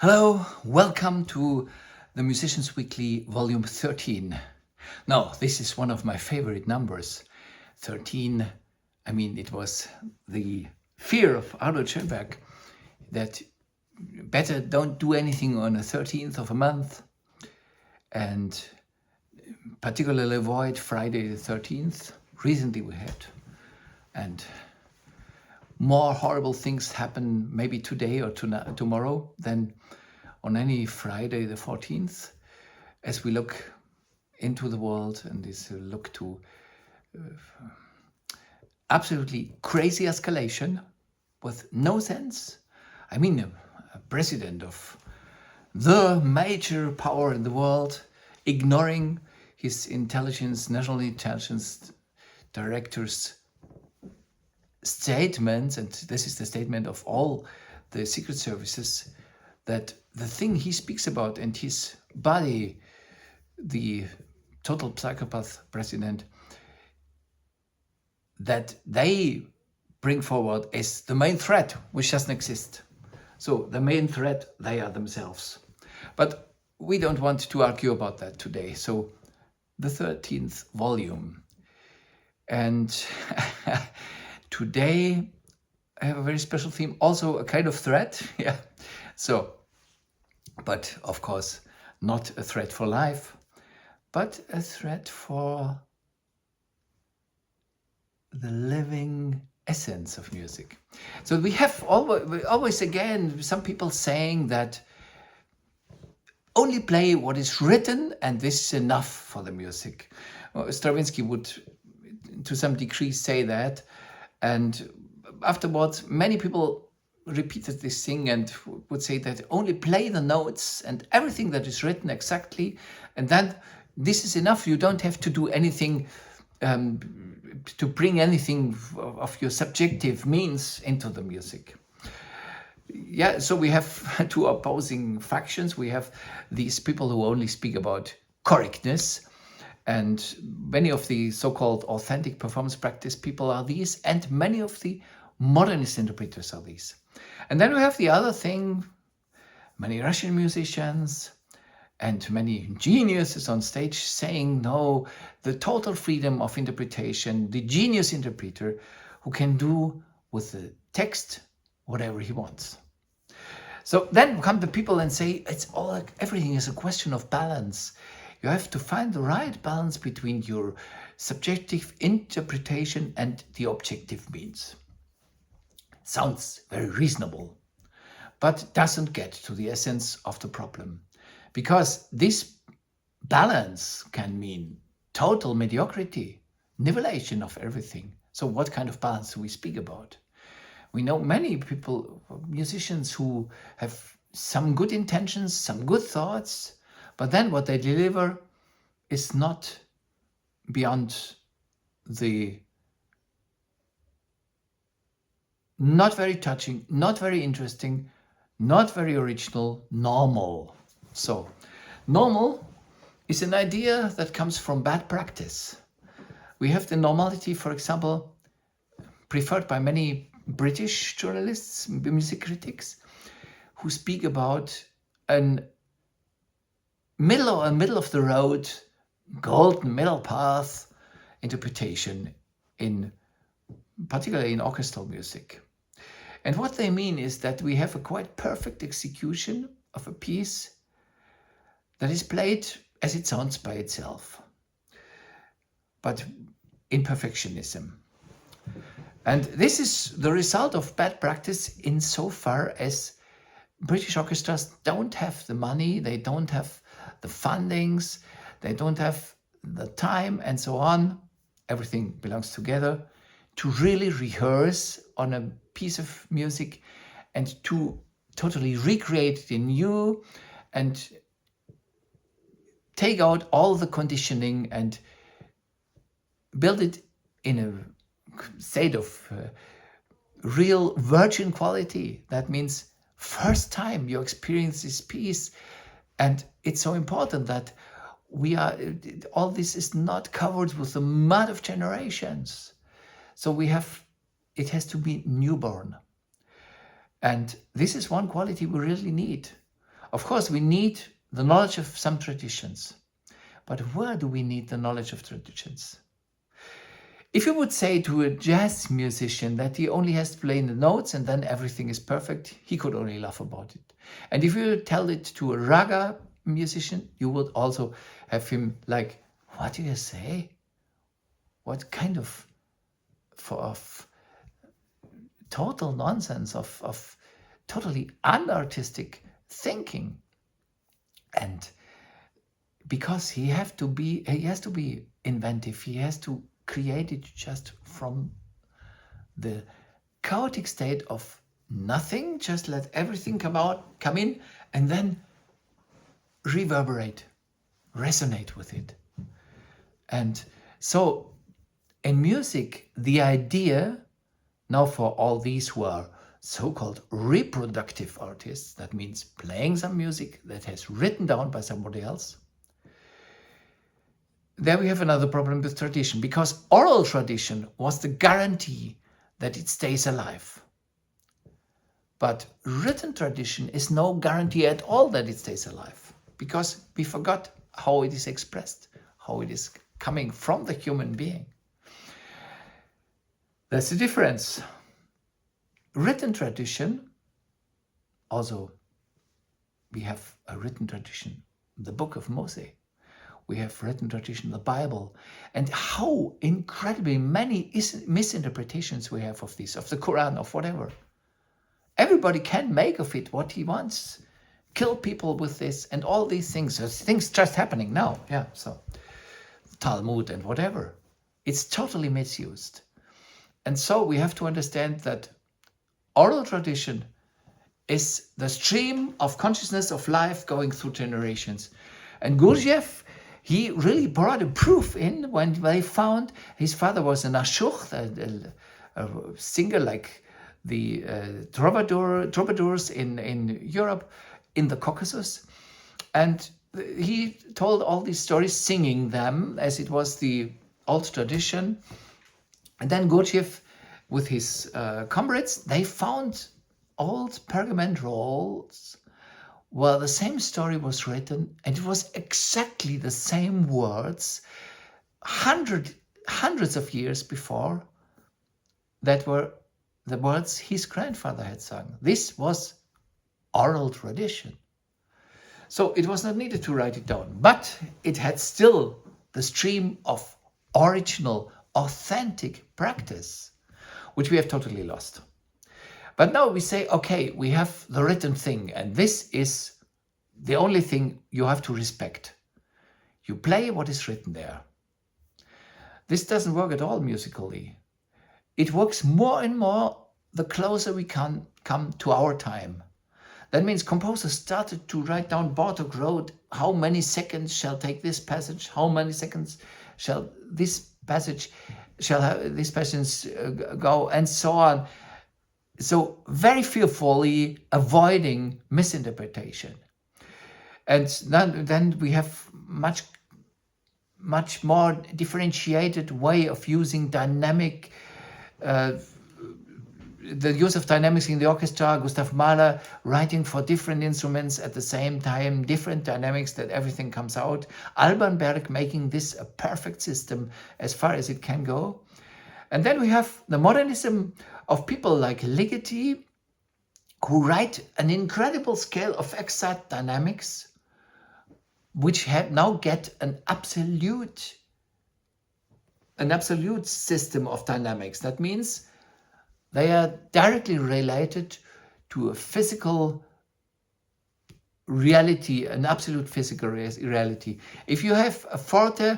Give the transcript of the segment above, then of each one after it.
Hello, welcome to the Musicians Weekly Volume 13. Now, this is one of my favorite numbers. 13, it was the fear of Arnold Schoenberg that better don't do anything on the 13th of a month and particularly avoid Friday the 13th. Recently we had. And more horrible things happen maybe today or tomorrow than on any Friday the 14th, as we look into the world and this look to absolutely crazy escalation with no sense. A president of the major power in the world ignoring his national intelligence director's statements, and this is the statement of all the secret services, that the thing he speaks about and his body, the total psychopath president, that they bring forward is the main threat, which doesn't exist. So the main threat, they are themselves. But we don't want to argue about that today. So the 13th volume. And today I have a very special theme, also a kind of threat. Yeah. So, but of course, not a threat for life, but a threat for the living essence of music. So we have always again, some people saying that only play what is written and this is enough for the music. Stravinsky would, to some degree, say that. And afterwards, many people repeated this thing and would say that only play the notes and everything that is written exactly, and then this is enough. You don't have to do anything to bring anything of your subjective means into the music. Yeah, so we have two opposing factions. We have these people who only speak about correctness, and many of the so-called authentic performance practice people are these, and many of the modernist interpreters are these. And then we have the other thing, many Russian musicians and many geniuses on stage saying, no, the total freedom of interpretation, the genius interpreter who can do with the text whatever he wants. So then come the people and say, everything is a question of balance. You have to find the right balance between your subjective interpretation and the objective means. Sounds very reasonable, but doesn't get to the essence of the problem. Because this balance can mean total mediocrity, nivellation of everything. So what kind of balance do we speak about? We know many people, musicians, who have some good intentions, some good thoughts, but then what they deliver is not beyond not very touching, not very interesting, not very original, normal. So, normal is an idea that comes from bad practice. We have the normality, for example, preferred by many British journalists, music critics, who speak about a middle of the road, golden middle path interpretation, particularly in orchestral music. And what they mean is that we have a quite perfect execution of a piece that is played as it sounds by itself, but in perfectionism. And this is the result of bad practice insofar as British orchestras don't have the money, they don't have the fundings, they don't have the time and so on. Everything belongs together to really rehearse on a piece of music and to totally recreate it anew and take out all the conditioning and build it in a state of real virgin quality. That means first time you experience this piece. And it's so important that all this is not covered with the mud of generations. So it has to be newborn. And this is one quality we really need. Of course, we need the knowledge of some traditions. But where do we need the knowledge of traditions? If you would say to a jazz musician that he only has to play the notes and then everything is perfect, he could only laugh about it. And if you tell it to a raga musician, you would also have him like, what do you say? What kind of total nonsense, of totally unartistic thinking? And because he has to be inventive, he has to create it just from the chaotic state of nothing, just let everything come in, and then reverberate, resonate with it. And so in music, the idea now for all these who are so-called reproductive artists, that means playing some music that has written down by somebody else, there we have another problem with tradition, because oral tradition was the guarantee that it stays alive. But written tradition is no guarantee at all that it stays alive, because we forgot how it is expressed, how it is coming from the human being. That's the difference. Written tradition, also we have a written tradition, the Book of Moses. We have written tradition, the Bible, and how incredibly many misinterpretations we have of this, of the Quran, of whatever. Everybody can make of it what he wants, kill people with this and all these things. So things just happening now, yeah. So Talmud and whatever, it's totally misused. And so we have to understand that oral tradition is the stream of consciousness of life going through generations. And Gurdjieff, he really brought a proof in when they found his father was an ashuk, a singer like the troubadours in Europe, in the Caucasus. And he told all these stories, singing them as it was the old tradition. And then Gurdjieff, with his comrades, they found old pergament rolls where the same story was written, and it was exactly the same words hundreds of years before that were the words his grandfather had sung. This was oral tradition. So it was not needed to write it down, but it had still the stream of original, authentic practice, which we have totally lost. But now we say, okay, we have the written thing, and this is the only thing you have to respect. You play what is written there. This doesn't work at all musically. It works more and more the closer we can come to our time. That means composers started to write down Bartók wrote, how many seconds shall take this passage, how many seconds shall this passage go, and so on. So very fearfully avoiding misinterpretation. And then we have much more differentiated way of using dynamic, the use of dynamics in the orchestra, Gustav Mahler writing for different instruments at the same time, different dynamics that everything comes out. Alban Berg making this a perfect system as far as it can go. And then we have the modernism of people like Ligeti, who write an incredible scale of exact dynamics, which now get an absolute system of dynamics. That means they are directly related to a physical reality, an absolute physical reality. If you have a forte,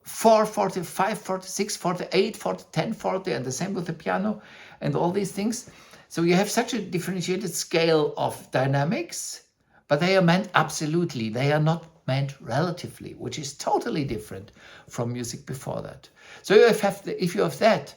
4 forte, 5 forte, 6 forte, 8 forte, 10 forte, and the same with the piano and all these things. So you have such a differentiated scale of dynamics, but they are meant absolutely. They are not meant relatively, which is totally different from music before that. So if you have that,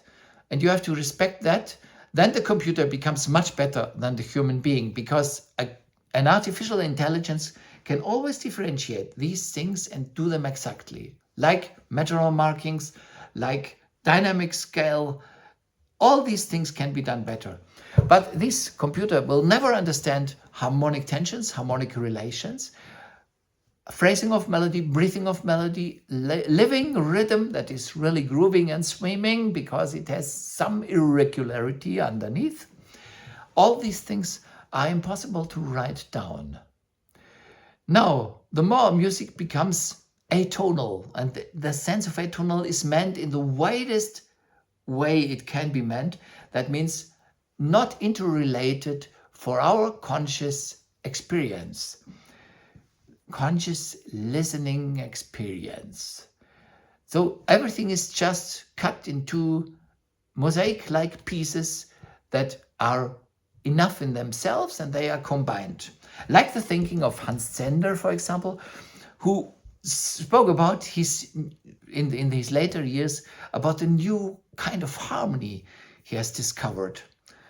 and you have to respect that, then the computer becomes much better than the human being, because an artificial intelligence can always differentiate these things and do them exactly, like metronome markings, like dynamic scale, All these things can be done better. But this computer will never understand harmonic tensions, harmonic relations, phrasing of melody, breathing of melody, living rhythm that is really grooving and swimming because it has some irregularity underneath. All these things are impossible to write down. Now, the more music becomes atonal, and the sense of atonal is meant in the widest way it can be meant. That means not interrelated for our conscious experience, conscious listening experience. So everything is just cut into mosaic-like pieces that are enough in themselves and they are combined. Like the thinking of Hans Zender, for example, who spoke about in his later years about the new kind of harmony he has discovered.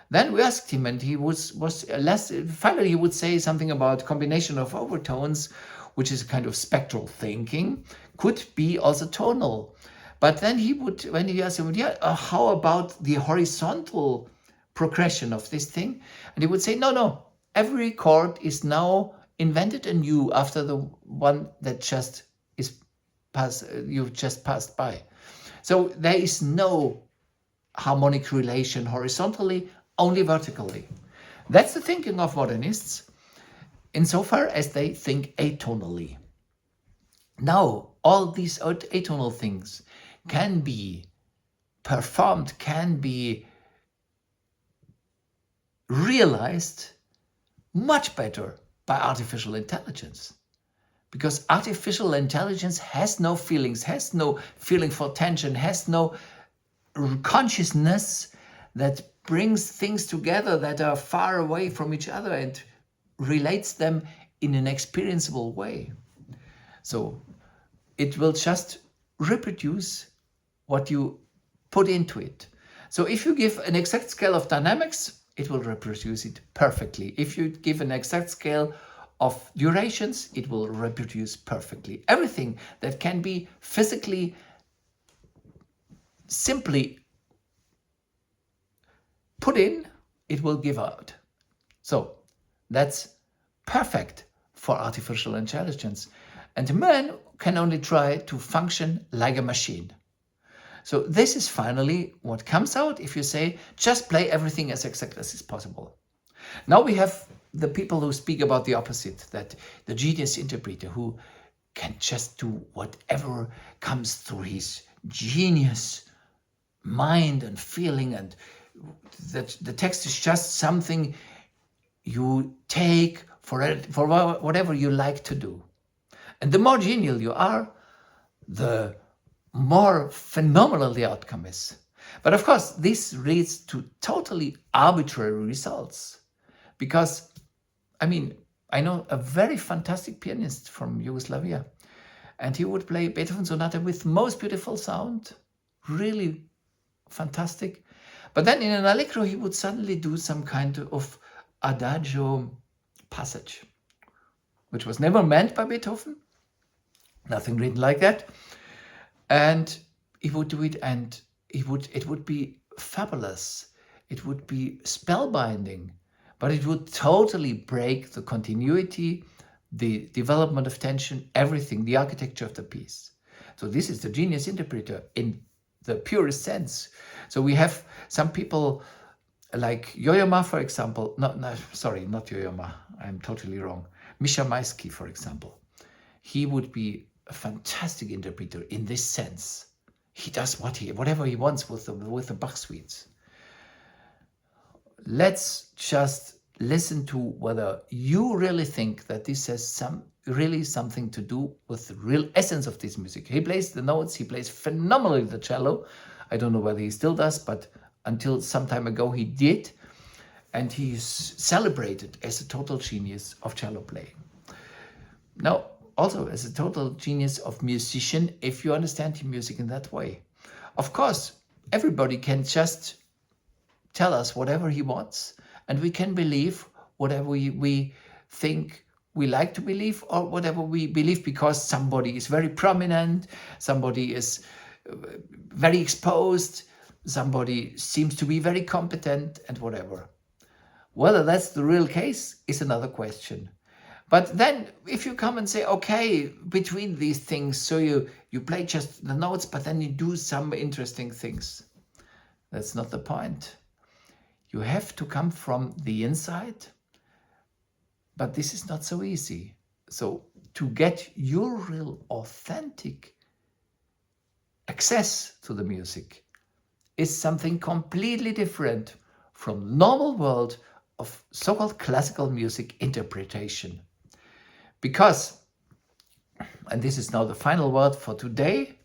Then we asked him, and he was less. Finally, he would say something about combination of overtones, which is a kind of spectral thinking, could be also tonal. But then he would, when he asked him, how about the horizontal progression of this thing? And he would say, no, every chord is now invented anew after the one that just you've just passed by. So there is no harmonic relation horizontally, only vertically. That's the thinking of modernists, insofar as they think atonally. Now, all these atonal things can be performed, can be realized much better by artificial intelligence. Because artificial intelligence has no feelings, has no feeling for tension, has no consciousness that brings things together that are far away from each other and relates them in an experienceable way. So it will just reproduce what you put into it. So if you give an exact scale of dynamics, it will reproduce it perfectly. If you give an exact scale of durations, it will reproduce perfectly. Everything that can be physically simply put in, it will give out. So that's perfect for artificial intelligence. And man can only try to function like a machine. So this is finally what comes out if you say, just play everything as exact as is possible. Now we have the people who speak about the opposite, that the genius interpreter who can just do whatever comes through his genius mind and feeling, and that the text is just something you take for whatever you like to do. And the more genial you are, the more phenomenal the outcome is. But of course, this leads to totally arbitrary results. Because, I know a very fantastic pianist from Yugoslavia, and he would play Beethoven Sonata with most beautiful sound, really fantastic. But then in an allegro, he would suddenly do some kind of adagio passage, which was never meant by Beethoven, nothing written like that. And he would do it, and it would be fabulous. It would be spellbinding, but it would totally break the continuity, the development of tension, everything, the architecture of the piece. So this is the genius interpreter in the purest sense. So we have some people like Yo-Yo Ma, for example. Sorry, not Yo-Yo Ma. I'm totally wrong. Misha Maisky, for example. He would be a fantastic interpreter in this sense. He does whatever he wants with the Bach suites. Let's just listen to whether you really think that this has something to do with the real essence of this music. He plays the notes, he plays phenomenally the cello. I don't know whether he still does, but until some time ago he did. And he's celebrated as a total genius of cello playing. Now, also as a total genius of musician, if you understand music in that way. Of course, everybody can just tell us whatever he wants, and we can believe whatever we think we like to believe, or whatever we believe because somebody is very prominent, somebody is very exposed, somebody seems to be very competent and whatever. Whether that's the real case is another question. But then if you come and say, okay, between these things, so you play just the notes, but then you do some interesting things. That's not the point. You have to come from the inside, but this is not so easy. So to get your real authentic access to the music is something completely different from the normal world of so-called classical music interpretation. Because, and this is now the final word for today,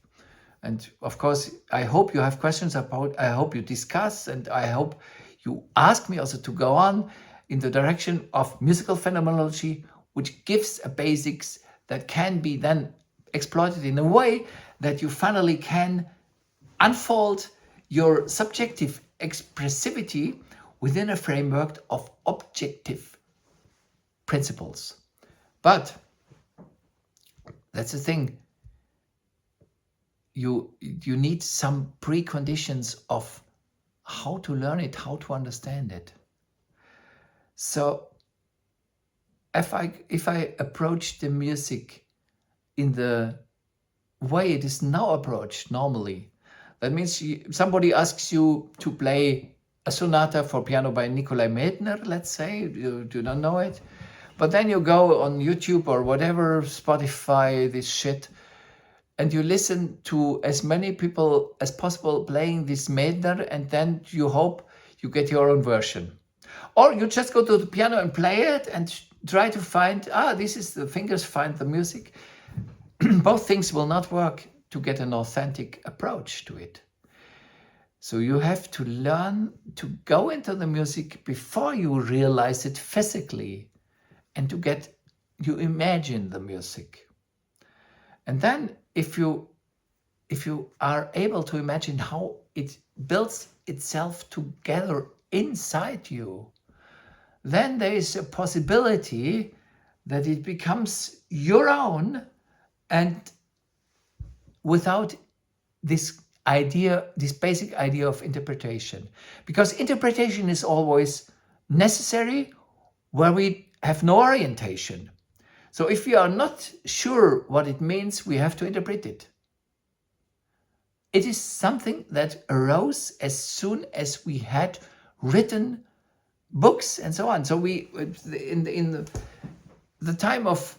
and of course, I hope you have questions about, I hope you discuss, and I hope you ask me also to go on in the direction of musical phenomenology, which gives a basics that can be then exploited in a way that you finally can unfold your subjective expressivity within a framework of objective principles. But that's the thing. You need some preconditions of how to learn it, how to understand it. So if I approach the music in the way it is now approached normally, that means somebody asks you to play a sonata for piano by Nikolai Medtner, let's say, you do not know it, but then you go on YouTube or whatever, Spotify, this shit, and you listen to as many people as possible playing this Medtner, and then you hope you get your own version. Or you just go to the piano and play it and try to find, this is the fingers find the music. Both things will not work to get an authentic approach to it. So you have to learn to go into the music before you realize it physically, and you imagine the music. And then if you are able to imagine how it builds itself together inside you, then there is a possibility that it becomes your own, and without this basic idea of interpretation. Because interpretation is always necessary where we have no orientation. So if we are not sure what it means, we have to interpret it. It is something that arose as soon as we had written books and so on. So we, in the time of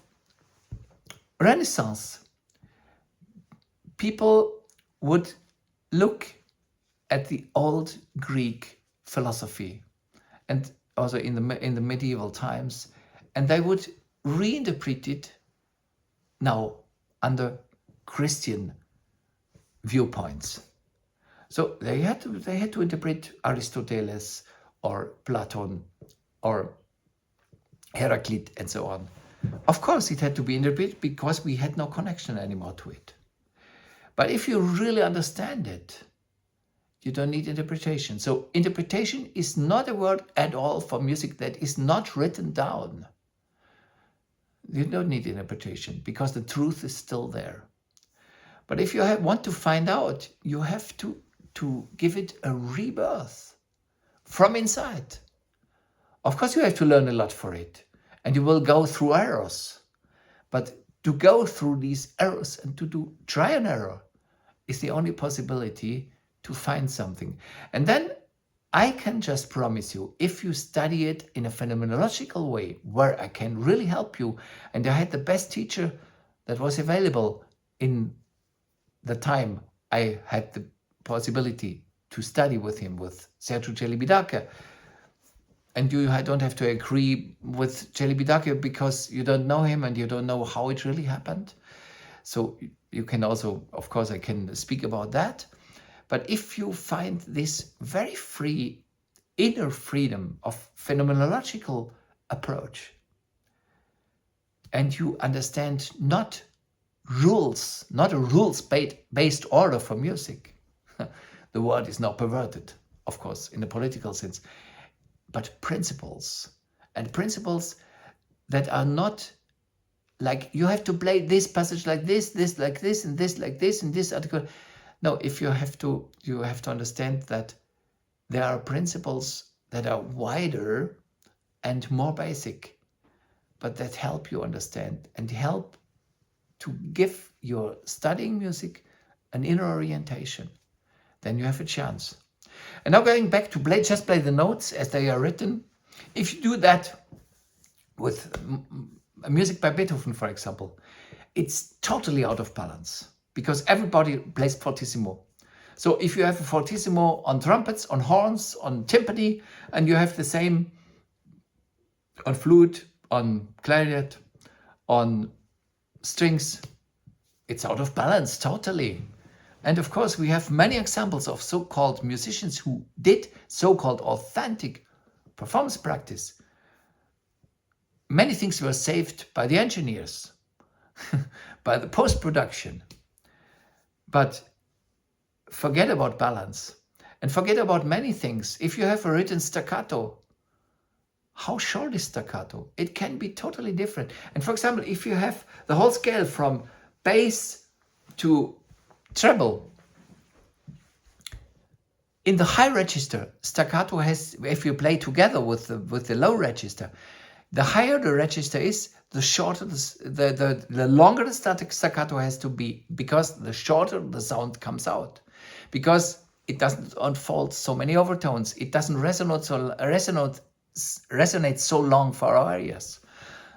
Renaissance, people would look at the old Greek philosophy, and also in the medieval times, and they would reinterpret it now under Christian viewpoints. So they had to interpret Aristoteles or Platon or Heraclit and so on. Of course, it had to be interpreted because we had no connection anymore to it. But if you really understand it, you don't need interpretation. So interpretation is not a word at all for music that is not written down. You don't need interpretation because the truth is still there. But if you want to find out, you have to give it a rebirth from inside. Of course, you have to learn a lot for it, and you will go through errors. But to go through these errors and to do try and error is the only possibility to find something. And then I can just promise you, if you study it in a phenomenological way, where I can really help you, and I had the best teacher that was available in the time I had the possibility to study with him, with Sergiu Celibidache. And you don't have to agree with Celibidache because you don't know him and you don't know how it really happened. So you can also, of course, I can speak about that. But if you find this very free inner freedom of phenomenological approach, and you understand not rules, not a rules-based order for music, the word is now perverted, of course, in a political sense, but principles, and principles that are not like you have to play this passage like this like this, and this like this, and this article. No, if you have to understand that there are principles that are wider and more basic, but that help you understand and help to give your studying music an inner orientation. Then you have a chance. And now going back to just play the notes as they are written. If you do that with music by Beethoven, for example, it's totally out of balance because everybody plays fortissimo. So if you have a fortissimo on trumpets, on horns, on timpani, and you have the same on flute, on clarinet, on strings, it's out of balance totally. And of course, we have many examples of so-called musicians who did so-called authentic performance practice. Many things were saved by the engineers, by the post-production. But forget about balance and forget about many things. If you have a written staccato, how short is staccato? It can be totally different. And for example, if you have the whole scale from bass to treble, in the high register, staccato has, if you play together with the low register, the higher the register is, the shorter the longer the staccato has to be, because the shorter the sound comes out, because it doesn't unfold so many overtones, it doesn't resonate so long for our ears.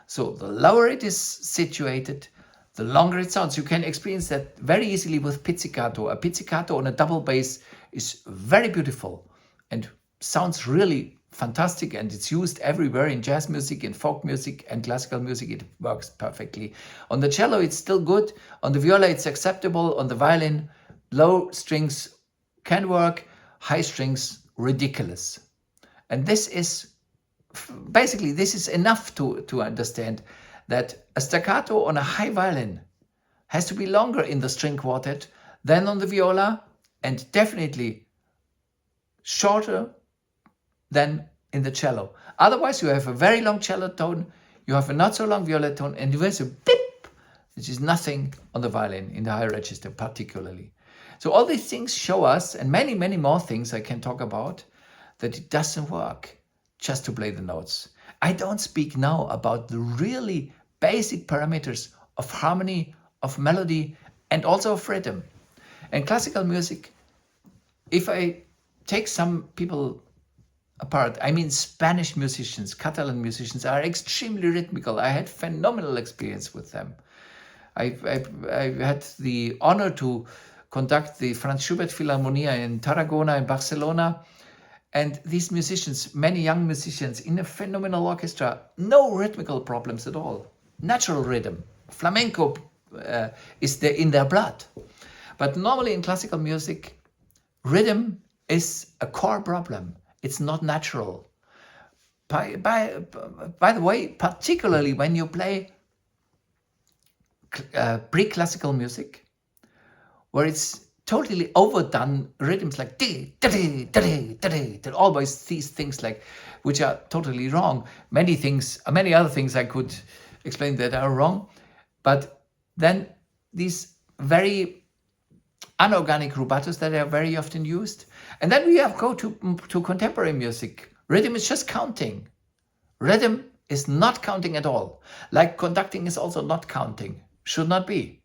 So the lower it is situated, the longer it sounds. You can experience that very easily with pizzicato. A pizzicato on a double bass is very beautiful and sounds really fantastic, and it's used everywhere in jazz music, in folk music and classical music. It works perfectly. On the cello, it's still good. On the viola, it's acceptable. On the violin, low strings can work, high strings, ridiculous. And this is basically, this is enough to understand that a staccato on a high violin has to be longer in the string quartet than on the viola, and definitely shorter than in the cello. Otherwise, you have a very long cello tone, you have a not so long viola tone, and you have a beep, which is nothing on the violin, in the high register particularly. So all these things show us, and many, many more things I can talk about, that it doesn't work just to play the notes. I don't speak now about the really basic parameters of harmony, of melody, and also of rhythm. And classical music, if I take some people apart, I mean Spanish musicians, Catalan musicians are extremely rhythmical. I had phenomenal experience with them. I had the honor to conduct the Franz Schubert Philharmonia in Tarragona in Barcelona. And these musicians, many young musicians in a phenomenal orchestra, no rhythmical problems at all. Natural rhythm. Flamenco is in their blood. But normally in classical music, rhythm is a core problem. It's not natural. By the way, particularly when you play pre-classical music, where it's totally overdone rhythms like always these things like, which are totally wrong. Many other things I could explain that are wrong, but then these very unorganic rubatos that are very often used. And then we go to contemporary music. Rhythm is just counting. Rhythm is not counting at all. Like conducting is also not counting. Should not be.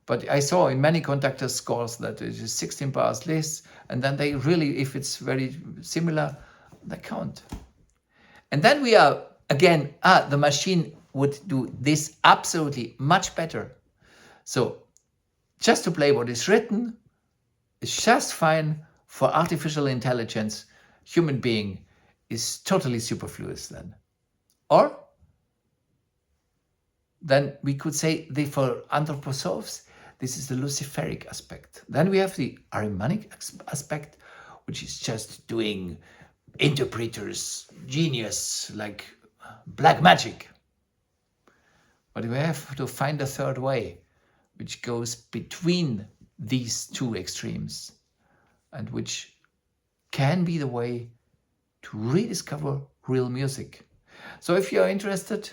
But I saw in many conductors' scores that it is 16 bars less, and then they really, if it's very similar, they count. And then we are, again, the machine would do this absolutely much better. So just to play what is written is just fine. For artificial intelligence, human being is totally superfluous then. Or then we could say for anthroposophs, this is the Luciferic aspect. Then we have the Ahrimanic aspect, which is just doing interpreters' genius, like black magic. But we have to find a third way, which goes between these two extremes, and which can be the way to rediscover real music. So if you're interested,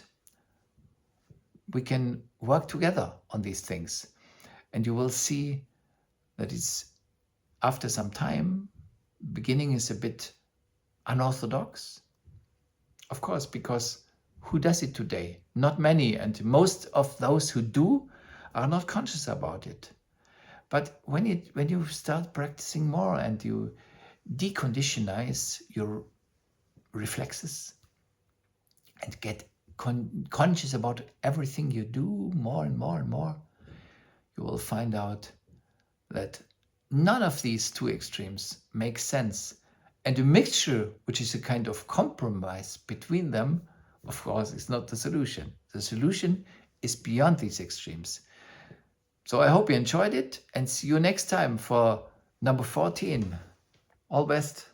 we can work together on these things. And you will see that it's after some time, beginning is a bit unorthodox. Of course, because who does it today? Not many, and most of those who do are not conscious about it. But when you start practicing more and you deconditionize your reflexes and get conscious about everything you do more and more and more, you will find out that none of these two extremes makes sense. And a mixture, which is a kind of compromise between them, of course, is not the solution. The solution is beyond these extremes. So I hope you enjoyed it and see you next time for number 14. All best.